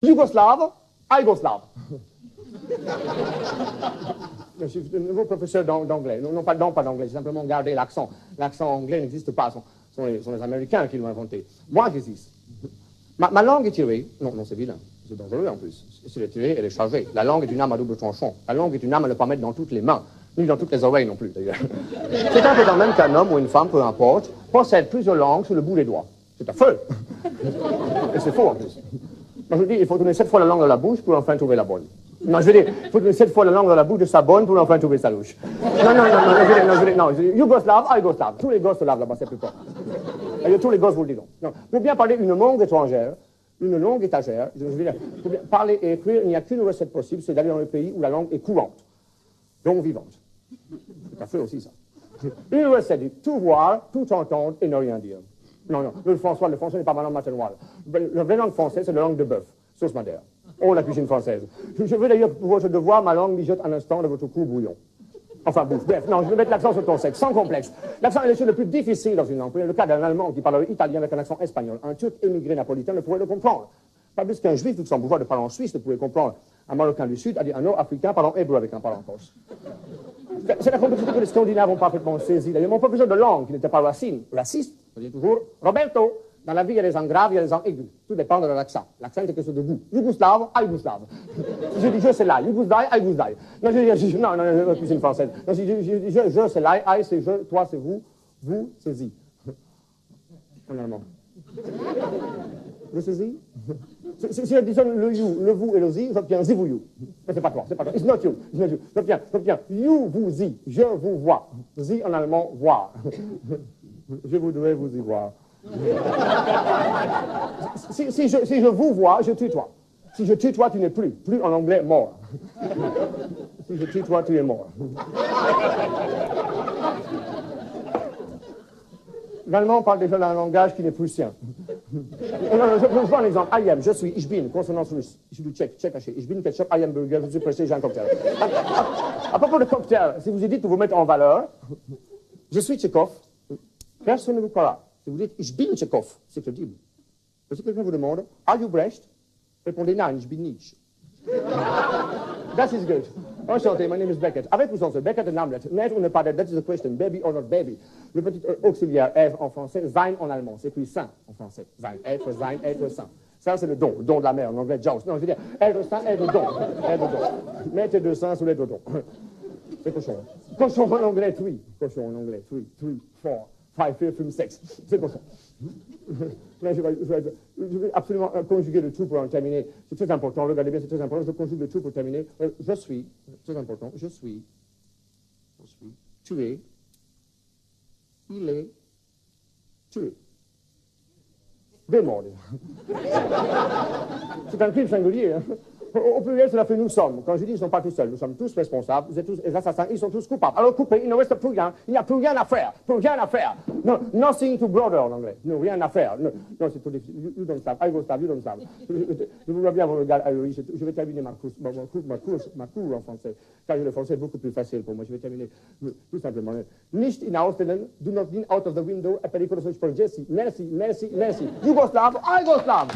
Yougoslave, Yougoslave. Je suis de nouveau professeur d'anglais. Non, pas d'anglais, j'ai simplement gardé l'accent. L'accent anglais n'existe pas, ce sont les Américains qui l'ont inventé. Moi, j'existe. Ma langue est tirée. Non, c'est vilain. C'est dangereux en plus. Si elle est tirée, elle est chargée. La langue est une arme à double tranchant. La langue est une arme à ne pas mettre dans toutes les mains, ni dans toutes les oreilles non plus, d'ailleurs. C'est un peu dans le même qu'un homme ou une femme, peu importe, possède plusieurs langues sur le bout des doigts. C'est un feu. Et c'est faux en plus. Moi, je dis, il faut donner 7 fois la langue dans la bouche pour enfin trouver la bonne. Non, je veux dire, il faut donner 7 fois la langue dans la bouche de sa bonne pour enfin trouver sa louche. Non, Yougoslave, Yougoslave. Tous les gosses se lavent là-bas, c'est plus fort. Tous les gosses vous le diront. Non. Pour bien parler une langue étrangère, une longue étagère, je veux dire, pour bien parler et écrire, il n'y a qu'une recette possible, c'est d'aller dans le pays où la langue est courante, donc vivante. C'est un fait aussi, ça. Une recette dit tout voir, tout entendre et ne rien dire. Non, le français n'est pas ma langue maternelle. La vraie langue française, c'est la langue de bœuf, sauce madère. Oh, la cuisine française. Je veux d'ailleurs, pour votre devoir, ma langue mijote un instant de votre court bouillon. Enfin, bouffe. Bref, non, je vais mettre l'accent sur ton sexe, sans complexe. L'accent est le chose le plus difficile dans une langue. Le cas d'un Allemand qui parle italien avec un accent espagnol. Un Turc émigré napolitain ne pourrait le comprendre. Pas plus qu'un Juif luxembourgeois de parlant suisse ne pourrait comprendre un Marocain du Sud, c'est-à-dire un Nord-Africain parlant hébreu avec un parlant corse. C'est la complexité que les Scandinaves ont parfaitement saisie. D'ailleurs, mon professeur de langue, qui n'était pas raciste, je dis toujours, Roberto, dans la vie, il y a des ans graves, il y a des ans aigus. Tout dépend de l'accent. L'accent est quelque chose de goût. Yougoslave, Yougoslave. Si je dis je, c'est là. Yougoslave, Yougoslave. Non, non, cuisine française. Non, si je dis je, c'est là. I, c'est je. Toi, c'est vous. Vous, c'est zi. En allemand. Je, c'est zi. Si j'additionne le you, le vous et le zi, j'obtiens zi, vous, you. Mais c'est pas toi, c'est pas toi. It's not you. J'obtiens you, vous, zi. Je vous vois. Zi en allemand, voir. Je voudrais vous y voir. Si je vous vois, je tutoie. Si je tutoie, tu n'es plus. Plus en anglais, mort. Si je tutoie, tu es mort. L'allemand parle déjà d'un langage qui n'est plus sien. Je prends un exemple. I am, je suis, ich bin, consonance russe. Je suis du tchèque, haché. Ich bin ketchup, I am burger, je suis pressé, j'ai un cocktail. À propos de cocktail, si vous dites pour vous mettre en valeur, je suis Tchekhov, personne ne vous croira. Si vous dites, ich bin Tchekhov, c'est crédible. Si quelqu'un vous demande, are you Brecht? Répondez, nein, ich bin nicht. That is good. Enchanté, my name is Beckett. Avec ou sans ce Beckett et Hamlet, net ou ne pas d'être, that is the question, baby or not baby. Le petit auxiliaire être en français, sein en allemand, c'est plus sain en français. Sein, être sain. Ça, c'est le don de la mer, en anglais, Jaws. Non, je veux dire, être sain, être don. Mettez deux seins sous les dodons. C'est cochon. Cochon en anglais, three. Cochon en anglais, three, four. 5, 4, 6. C'est cochon. Je vais absolument conjuguer le tout pour en terminer. C'est très important. Regardez bien, c'est très important. Je conjugue le tout pour terminer. Je suis, très important. Je suis, tué. Il est tué. Bémol. C'est un crime singulier. Hein. Au pluriel, cela fait nous sommes. Quand je dis ils ne sont pas tous seuls, nous sommes tous responsables, vous êtes tous les assassins, ils sont tous coupables. Alors coupez, il ne reste plus rien, il n'y a plus rien à faire, No, nothing to brother en anglais, non, rien à faire. Non, c'est tout difficile. You don't stop, I go stop, you don't stop. Je vous vois bien, mon regard ahuri, je vais terminer ma cour en français, car le français est beaucoup plus facile pour moi. Je vais terminer tout simplement. Nicht in Ausstellen, do not lean out of the window, a periculoso for Jesse. Merci. Yougoslav, Yugoslav.